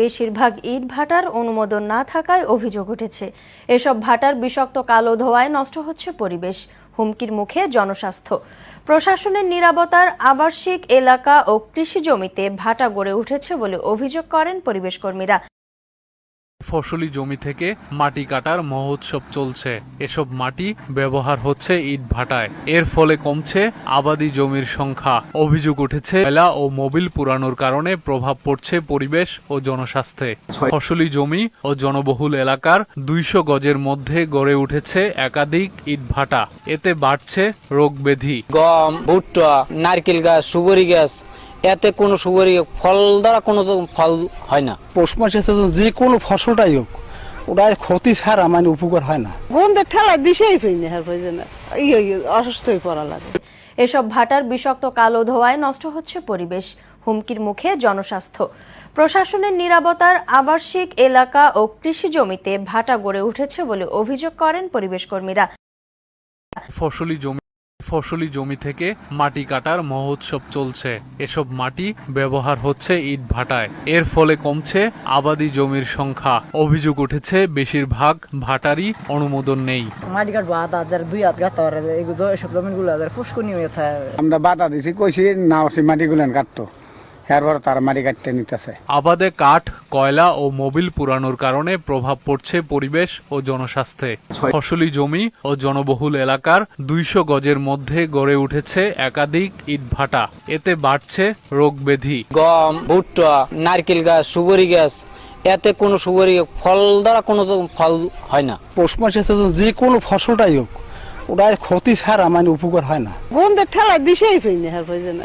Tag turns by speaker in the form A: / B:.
A: বেশিরভাগ ইট ভাটার অনুমোদন না থাকায় অভিযোগ উঠেছে। এসব ভাটার বিষাক্ত কালো ধোঁয়ায় নষ্ট হচ্ছে পরিবেশ, হুমকির মুখে জনস্বাস্থ্য। প্রশাসনের নীরবতার আবাসিক এলাকা ও কৃষি জমিতে ভাটা গড়ে উঠেছে বলে অভিযোগ করেন পরিবেশ কর্মীরা।
B: ফসলি জমি থেকে মাটি কাটার মহোৎসব চলছে। এসব মাটি ব্যবহার হচ্ছে ইট ভাটায়। এর ফলে কমছে আবাদি জমির সংখ্যা। অভিযোগ উঠেছে কয়লা ও মোবিল পুরানোর কারণে প্রভাব পড়ছে পরিবেশ ও জনস্বাস্থ্যে। ফসলি জমি ও জনবহুল এলাকার 200 গজের মধ্যে গড়ে উঠেছে একাধিক ইট ভাটা। এতে বাড়ছে রোগ ব্যাধি।
C: গম, ভুট্টা, নারকেল গাছ, সুপারি গাছ, এতে কোনো সুপারি ফল দ্বারা কোনো ফল হয় না।
D: পৌষ মাসে যে কোনো ফসলটাই হোক, ওটা ক্ষতি ছাড়া মানে উপকার হয় না।
E: গন্ধের ঠেলা দিশেই ফেলি না, অসুস্থ হয়ে পড়া লাগে।
A: এসব ভাটার বিষাক্ত কালো ধোঁয়ায় নষ্ট হচ্ছে পরিবেশ, হুমকির মুখে জনস্বাস্থ্য। প্রশাসনের নীরবতার আবাসিক এলাকা ও কৃষি জমিতে ভাটা গড়ে উঠেছে বলে অভিযোগ করেন পরিবেশ কর্মীরা।
B: ফসলি জমি থেকে মাটি কাটার মহোৎসব চলছে। এসব মাটি ব্যবহার হচ্ছে ইট ভাটায়। এর ফলে কমছে আবাদি জমির সংখ্যা। অভিযোগ উঠেছে বেশিরভাগ ভাটারই অনুমোদন নেই।
E: মাটি কাটবো হাজার 2 হাত গাঁথতে পারে, এসব জমিগুলো ফুসকুনি হয়ে থাকে।
D: আমরা বাধা দিছি, কইছি না ওই মাটিগুলো কাটতো, এরপর তারা মাটি কাটতে নিতেছে।
B: আবাদে কাঠ, কয়লা ও মোবিল পুরানোর কারণে প্রভাব পড়ছে পরিবেশ ও জনস্বাস্থ্যে। ফসলি জমি ও জনবহুল এলাকার 200 গজের মধ্যে গড়ে উঠেছে একাধিক ইট ভাটা। এতে বাড়ছে রোগ ব্যাধি।
C: গম, ভুট্টা, নারকেল গাছ, সুপারি গাছ, এতে কোনো সুপারি ফল দ্বারা কোনো ফল হয় না।
D: পৌষ মাসে যে কোনো ফসলটাই হোক, ওটা ক্ষতি ছাড়া মানে উপকার হয় না।
E: গন্ধের ঠেলা দিশেই ফেলি না।